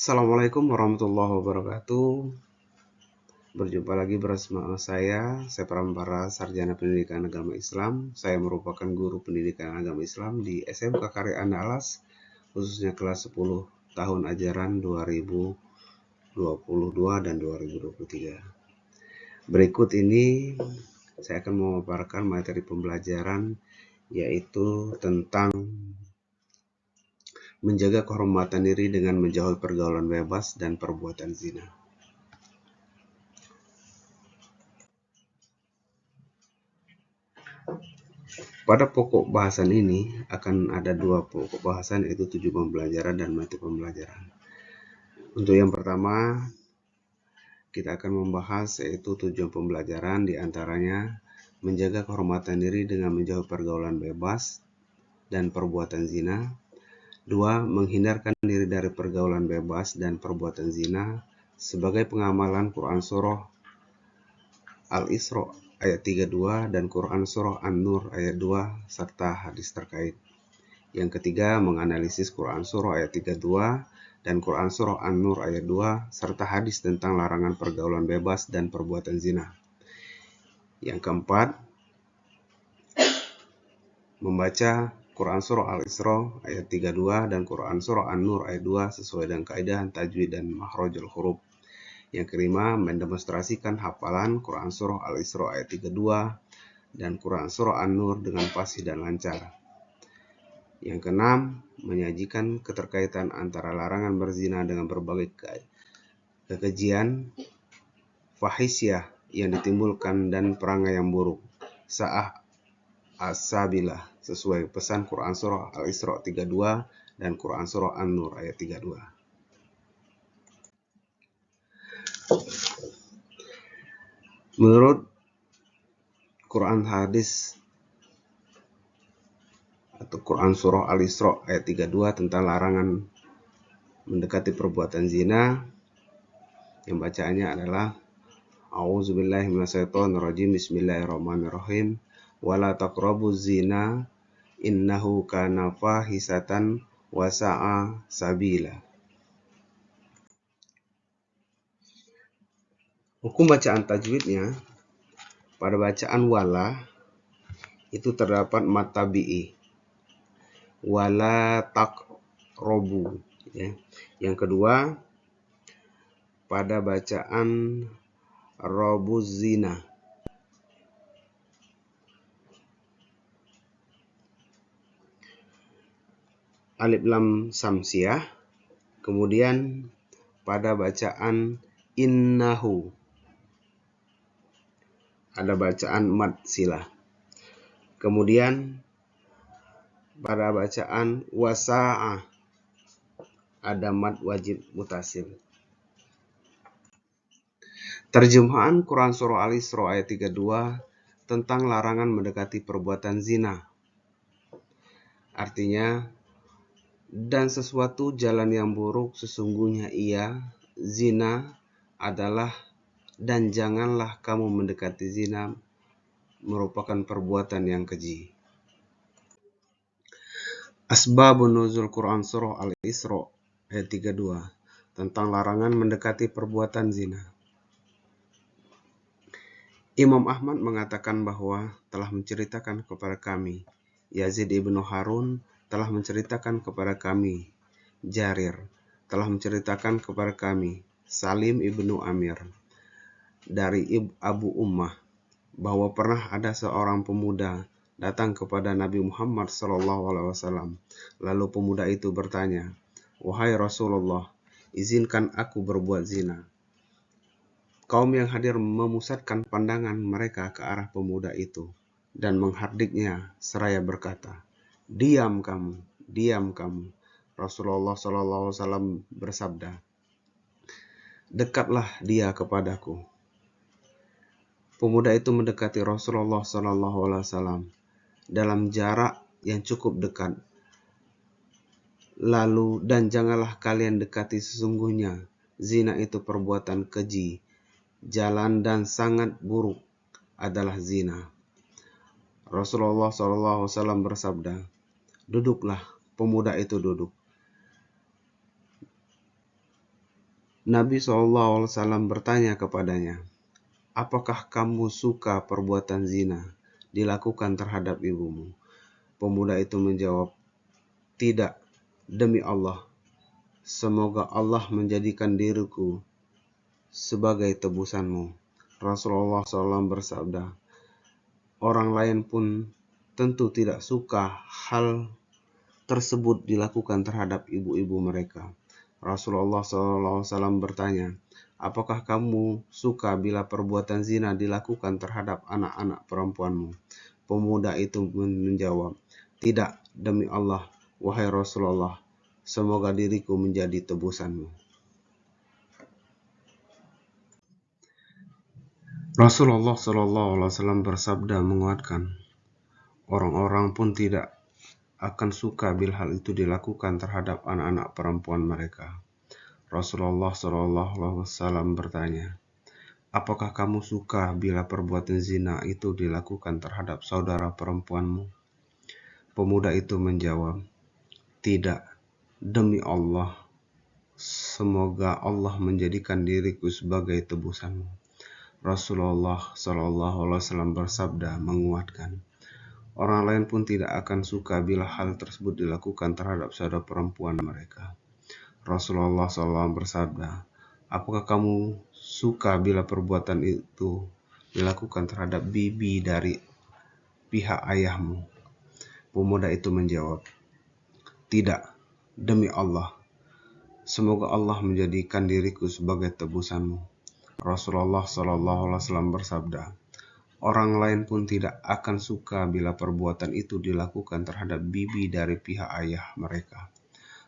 Assalamualaikum warahmatullahi wabarakatuh. Berjumpa lagi bersama saya Prambaran, Sarjana Pendidikan Agama Islam. Saya merupakan guru pendidikan agama Islam di SMK Karya Anda Alas, khususnya kelas 10 tahun ajaran 2022 dan 2023. Berikut ini saya akan memaparkan materi pembelajaran, yaitu tentang menjaga kehormatan diri dengan menjauhi pergaulan bebas dan perbuatan zina. Pada pokok bahasan ini akan ada dua pokok bahasan, yaitu tujuan pembelajaran dan materi pembelajaran. Untuk yang pertama, kita akan membahas yaitu tujuan pembelajaran, diantaranya menjaga kehormatan diri dengan menjauhi pergaulan bebas dan perbuatan zina. Dua, menghindarkan diri dari pergaulan bebas dan perbuatan zina sebagai pengamalan Quran Surah Al-Isra ayat 32 dan Quran Surah An-Nur ayat 2 serta hadis terkait. Yang ketiga, menganalisis Quran Surah ayat 32 dan Quran Surah An-Nur ayat 2 serta hadis tentang larangan pergaulan bebas dan perbuatan zina. Yang keempat, membaca Quran Surah Al-Isra ayat 32 dan Quran Surah An-Nur ayat 2 sesuai dengan kaidah tajwid dan makhrajul huruf. Yang kelima, mendemonstrasikan hafalan Quran Surah Al-Isra ayat 32 dan Quran Surah An-Nur dengan fasih dan lancar. Yang keenam, menyajikan keterkaitan antara larangan berzina dengan berbagai kekejian fahisyah yang ditimbulkan dan perangai yang buruk, sa'ah as-sabilah, sesuai pesan Quran Surah Al-Isra 32 dan Quran Surah An-Nur ayat 32. Menurut Quran hadis atau Quran Surah Al-Isra ayat 32 tentang larangan mendekati perbuatan zina, yang bacaannya adalah A'udzubillahi minasyaitonirrajim, bismillahirrahmanirrahim, wala taqrabuz zina innahu kana fahisatan wa sa'a sabila. Hukum bacaan tajwidnya, pada bacaan wala itu terdapat mat tabi'i, wala taqrabu, ya. Yang kedua, pada bacaan robuz zina, alif lam samsiah. Kemudian pada bacaan innahu ada bacaan mad silah. Kemudian pada bacaan wasa'a ada mad wajib mutasil. Terjemahan Quran Surah Al-Isra ayat 32 tentang larangan mendekati perbuatan zina. Artinya, dan sesuatu jalan yang buruk sesungguhnya ia, zina adalah, dan janganlah kamu mendekati zina, merupakan perbuatan yang keji. Asbabun nuzul Quran Surah Al-Isra ayat 32 tentang larangan mendekati perbuatan zina. Imam Ahmad mengatakan bahwa telah menceritakan kepada kami, Yazid ibnu Harun telah menceritakan kepada kami, Jarir telah menceritakan kepada kami, Salim ibnu Amir dari Abu Ummah, bahwa pernah ada seorang pemuda datang kepada Nabi Muhammad SAW. Lalu pemuda itu bertanya, "Wahai Rasulullah, izinkan aku berbuat zina." Kaum yang hadir memusatkan pandangan mereka ke arah pemuda itu dan menghardiknya seraya berkata, "Diam kamu, diam kamu." Rasulullah SAW bersabda, "Dekatlah dia kepadaku." Pemuda itu mendekati Rasulullah SAW dalam jarak yang cukup dekat. Lalu, dan janganlah kalian dekati, sesungguhnya zina itu perbuatan keji, jalan dan sangat buruk adalah zina. Rasulullah SAW bersabda, "Duduklah." Pemuda itu duduk. Nabi SAW bertanya kepadanya, apakah kamu suka perbuatan zina dilakukan terhadap ibumu? Pemuda itu menjawab, tidak, demi Allah. Semoga Allah menjadikan diriku sebagai tebusanmu. Rasulullah SAW bersabda, orang lain pun tentu tidak suka hal tersebut dilakukan terhadap ibu-ibu mereka. Rasulullah SAW bertanya, apakah kamu suka bila perbuatan zina dilakukan terhadap anak-anak perempuanmu? Pemuda itu menjawab, tidak, demi Allah, wahai Rasulullah, semoga diriku menjadi tebusanmu. Rasulullah SAW bersabda menguatkan, orang-orang pun tidak akan suka bila hal itu dilakukan terhadap anak-anak perempuan mereka. Rasulullah SAW bertanya, apakah kamu suka bila perbuatan zina itu dilakukan terhadap saudara perempuanmu? Pemuda itu menjawab, tidak, demi Allah, semoga Allah menjadikan diriku sebagai tebusanmu. Rasulullah SAW bersabda menguatkan, orang lain pun tidak akan suka bila hal tersebut dilakukan terhadap saudara perempuan mereka. Rasulullah SAW bersabda, apakah kamu suka bila perbuatan itu dilakukan terhadap bibi dari pihak ayahmu? Pemuda itu menjawab, tidak, demi Allah, semoga Allah menjadikan diriku sebagai tebusanmu. Rasulullah SAW bersabda, orang lain pun tidak akan suka bila perbuatan itu dilakukan terhadap bibi dari pihak ayah mereka.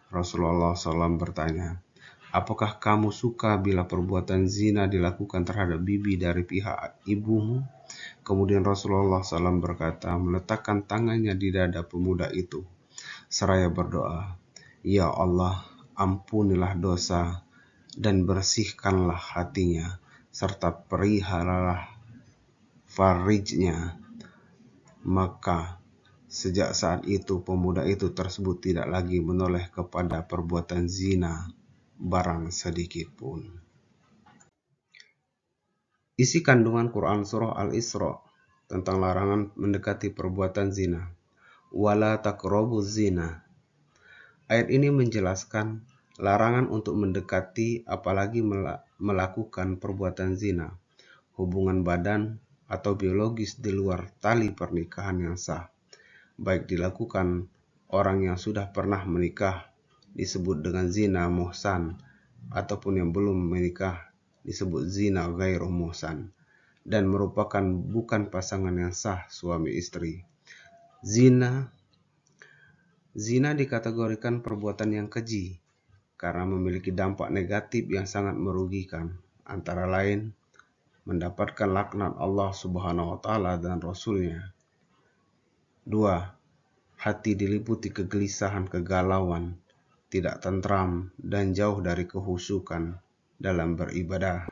Rasulullah SAW bertanya, apakah kamu suka bila perbuatan zina dilakukan terhadap bibi dari pihak ibumu? Kemudian Rasulullah SAW berkata, meletakkan tangannya di dada pemuda itu, seraya berdoa, ya Allah, ampunilah dosa dan bersihkanlah hatinya, serta perihalalah farijnya. Maka sejak saat itu pemuda itu tersebut tidak lagi menoleh kepada perbuatan zina barang sedikit pun. Isi kandungan Quran Surah Al-Isra tentang larangan mendekati perbuatan zina. Wala taqrabuz zina. Ayat ini menjelaskan larangan untuk mendekati apalagi melakukan perbuatan zina, hubungan badan atau biologis di luar tali pernikahan yang sah. Baik dilakukan orang yang sudah pernah menikah disebut dengan zina muhsan, ataupun yang belum menikah disebut zina ghairu muhsan, dan merupakan bukan pasangan yang sah suami istri. Zina dikategorikan perbuatan yang keji karena memiliki dampak negatif yang sangat merugikan, antara lain mendapatkan laknat Allah Subhanahu wa Ta'ala dan Rasul-Nya. 2. Hati diliputi kegelisahan, kegalauan, tidak tentram, dan jauh dari kehusukan dalam beribadah.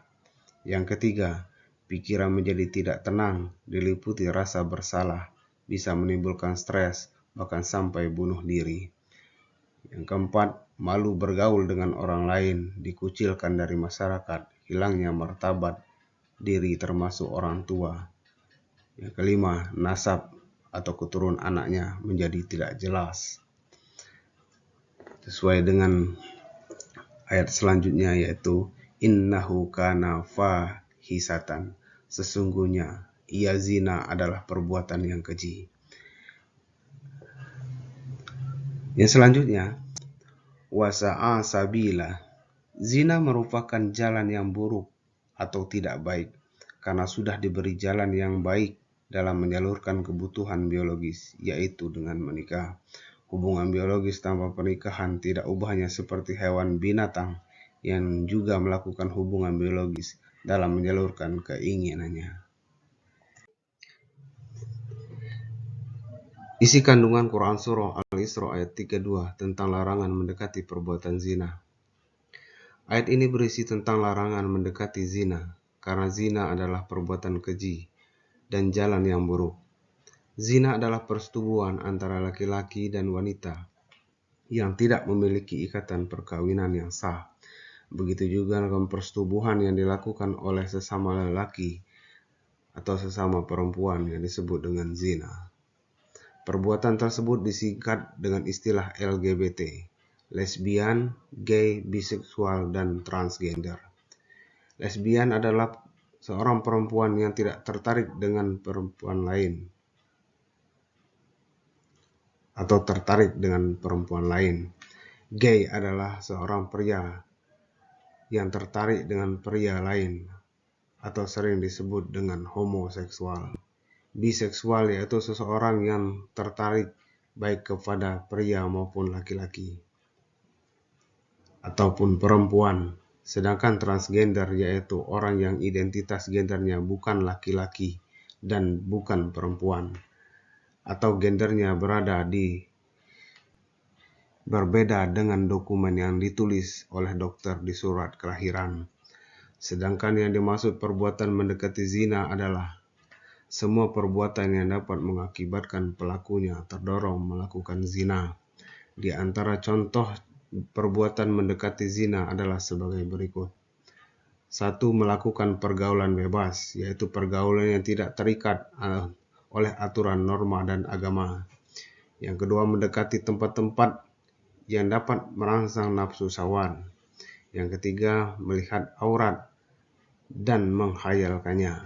Yang ketiga, pikiran menjadi tidak tenang, diliputi rasa bersalah, bisa menimbulkan stres, bahkan sampai bunuh diri. Yang keempat, malu bergaul dengan orang lain, dikucilkan dari masyarakat, hilangnya martabat diri termasuk orang tua. Yang kelima, nasab atau keturunan anaknya menjadi tidak jelas. Sesuai dengan ayat selanjutnya yaitu innahu kana fahisatan, sesungguhnya ia zina adalah perbuatan yang keji. Yang selanjutnya, wasa'a sabila, zina merupakan jalan yang buruk atau tidak baik karena sudah diberi jalan yang baik dalam menyalurkan kebutuhan biologis, yaitu dengan menikah. Hubungan biologis tanpa pernikahan tidak ubahnya seperti hewan binatang yang juga melakukan hubungan biologis dalam menyalurkan keinginannya. Isi kandungan Quran Surah Al-Isra ayat 32 tentang larangan mendekati perbuatan zina. Ayat ini berisi tentang larangan mendekati zina, karena zina adalah perbuatan keji dan jalan yang buruk. Zina adalah persetubuhan antara laki-laki dan wanita yang tidak memiliki ikatan perkawinan yang sah. Begitu juga dengan persetubuhan yang dilakukan oleh sesama lelaki atau sesama perempuan yang disebut dengan zina. Perbuatan tersebut disingkat dengan istilah LGBT, lesbian, gay, biseksual, dan transgender. Lesbian adalah seorang perempuan yang tidak tertarik dengan perempuan lain atau tertarik dengan perempuan lain. Gay adalah seorang pria yang tertarik dengan pria lain atau sering disebut dengan homoseksual. Biseksual yaitu seseorang yang tertarik baik kepada pria maupun laki-laki ataupun perempuan. Sedangkan transgender yaitu orang yang identitas gendernya bukan laki-laki dan bukan perempuan, atau gendernya berbeda dengan dokumen yang ditulis oleh dokter di surat kelahiran. Sedangkan yang dimaksud perbuatan mendekati zina adalah semua perbuatan yang dapat mengakibatkan pelakunya terdorong melakukan zina. Di antara contoh perbuatan mendekati zina adalah sebagai berikut. 1. Melakukan pergaulan bebas, yaitu pergaulan yang tidak terikat oleh aturan norma dan agama. Yang kedua, mendekati tempat-tempat yang dapat merangsang nafsu syahwat. Yang ketiga, melihat aurat dan menghayalkannya.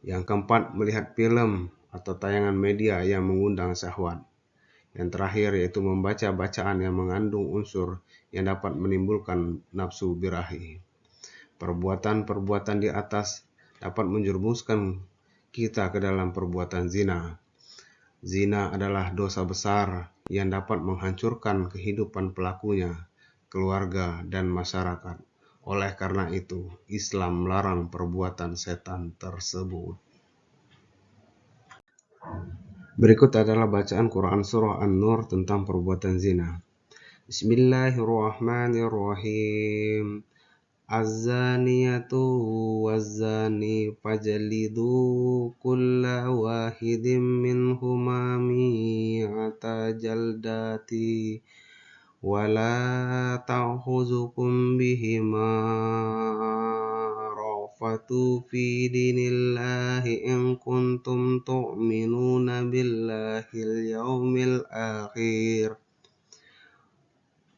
Yang keempat, melihat film atau tayangan media yang mengundang syahwat. Yang terakhir yaitu membaca bacaan yang mengandung unsur yang dapat menimbulkan nafsu birahi. Perbuatan-perbuatan di atas dapat menjerumuskan kita ke dalam perbuatan zina. Zina adalah dosa besar yang dapat menghancurkan kehidupan pelakunya, keluarga, dan masyarakat. Oleh karena itu, Islam melarang perbuatan setan tersebut. Berikut adalah bacaan Quran Surah An-Nur tentang perbuatan zina. Bismillahirrahmanirrahim. Az-zaniyatu waz-zani fajlidu kulla wahidin minhuma mi'ata jaldati wa la ta'khuzukum bihima ra'fatu fi dinillahi in kuntum tu'minuna billahil yawmil akhir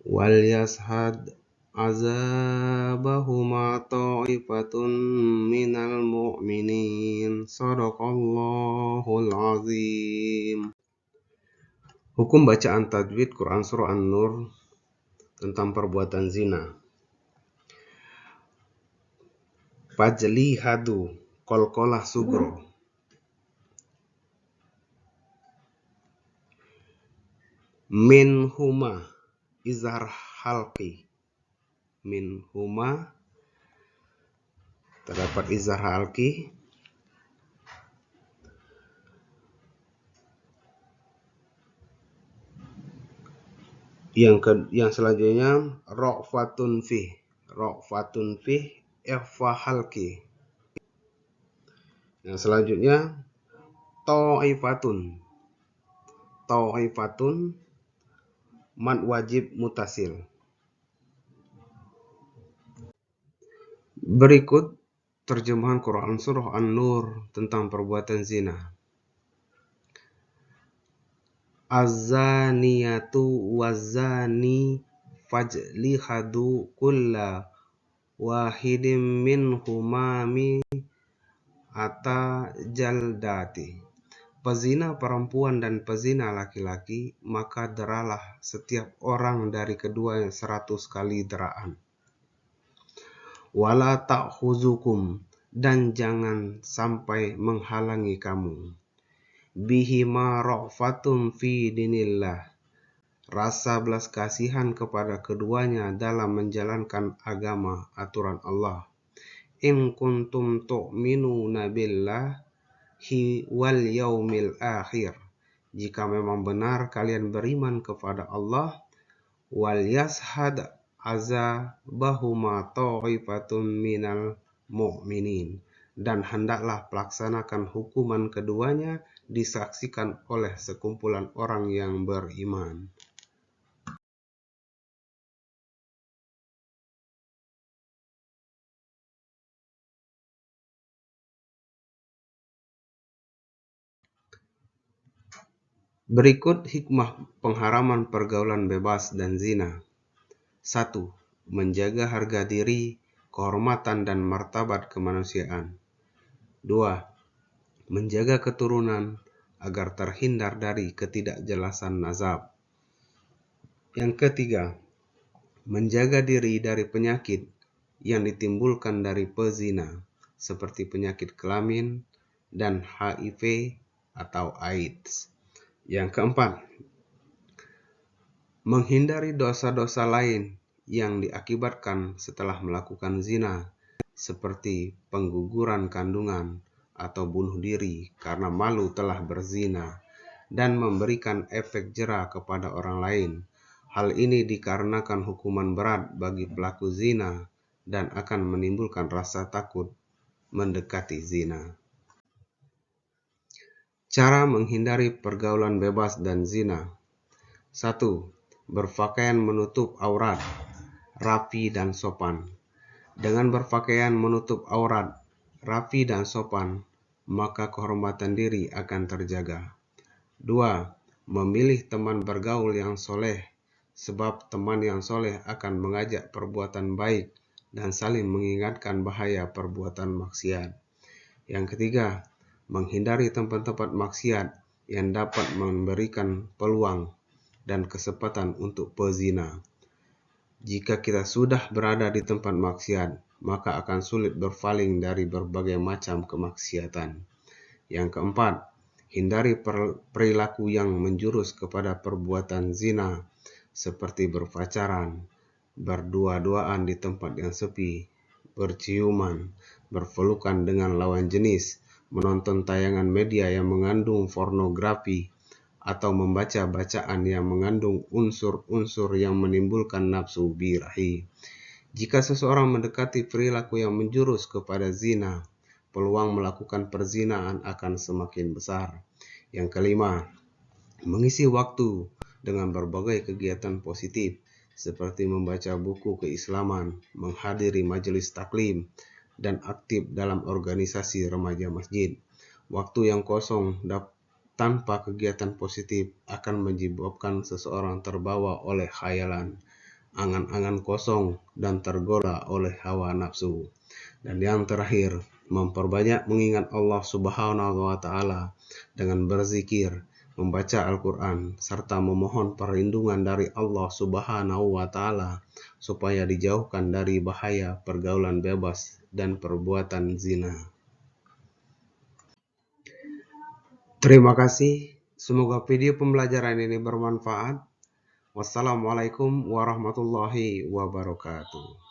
wal yashhad azabahuma ta'ifatun minal mu'minin. Shadaqallahul azim. Hukum bacaan tajwid Quran Surah An-Nur tentang perbuatan zina. Fajlihadu, qalqalah sugro. Minhuma, izhar halqi. Minhuma terdapat izhar halqi. Yang selanjutnya ra'fatun fi. Ra'fatun fi ikhfa halqi. Yang selanjutnya ta'ifatun. Ta'ifatun mad wajib mutasil. Berikut terjemahan Quran Surah An-Nur tentang perbuatan zina. Az-zaniyatu waz-zani fajlihadu kulla wahidin minhuma mi'ata jaldati. Pezina perempuan dan pezina laki-laki, maka deralah setiap orang dari keduanya 100 kali deraan. Wala ta'khuzukum, dan jangan sampai menghalangi kamu. Bihima ra'fatun fi dinillah, rasa belas kasihan kepada keduanya dalam menjalankan agama aturan Allah. In kuntum tu'minuna billahi wal yaumil akhir, jika memang benar kalian beriman kepada Allah. Wal yashhad azabahuma ta'ifatun minal mu'minin, dan hendaklah pelaksanakan hukuman keduanya disaksikan oleh sekumpulan orang yang beriman. Berikut hikmah pengharaman pergaulan bebas dan zina. 1. Menjaga harga diri, kehormatan dan martabat kemanusiaan. 2. Menjaga keturunan agar terhindar dari ketidakjelasan nasab. Yang ketiga, menjaga diri dari penyakit yang ditimbulkan dari pezina, seperti penyakit kelamin dan HIV atau AIDS. Yang keempat, menghindari dosa-dosa lain yang diakibatkan setelah melakukan zina, seperti pengguguran kandungan atau bunuh diri karena malu telah berzina, dan memberikan efek jera kepada orang lain. Hal ini dikarenakan hukuman berat bagi pelaku zina dan akan menimbulkan rasa takut mendekati zina. Cara menghindari pergaulan bebas dan zina. 1. Berpakaian menutup aurat, rapi dan sopan. Dengan berpakaian menutup aurat, rapi dan sopan, maka kehormatan diri akan terjaga. 2. Memilih teman bergaul yang soleh, sebab teman yang soleh akan mengajak perbuatan baik dan saling mengingatkan bahaya perbuatan maksiat. Yang ketiga, menghindari tempat-tempat maksiat yang dapat memberikan peluang dan kesempatan untuk pezina. Jika kita sudah berada di tempat maksiat, maka akan sulit berpaling dari berbagai macam kemaksiatan. Yang keempat, hindari perilaku yang menjurus kepada perbuatan zina, seperti berpacaran, berdua-duaan di tempat yang sepi, berciuman, berpelukan dengan lawan jenis, menonton tayangan media yang mengandung pornografi, atau membaca bacaan yang mengandung unsur-unsur yang menimbulkan nafsu birahi. Jika seseorang mendekati perilaku yang menjurus kepada zina, peluang melakukan perzinaan akan semakin besar. Yang kelima, mengisi waktu dengan berbagai kegiatan positif, seperti membaca buku keislaman, menghadiri majelis taklim, dan aktif dalam organisasi remaja masjid. Waktu yang kosong tanpa kegiatan positif akan menyebabkan seseorang terbawa oleh khayalan, angan-angan kosong, dan tergoda oleh hawa nafsu. Dan yang terakhir, memperbanyak mengingat Allah Subhanahu wa Ta'ala dengan berzikir, membaca Al-Quran, serta memohon perlindungan dari Allah Subhanahu wa Ta'ala supaya dijauhkan dari bahaya pergaulan bebas dan perbuatan zina. Terima kasih. Semoga video pembelajaran ini bermanfaat. Wassalamualaikum warahmatullahi wabarakatuh.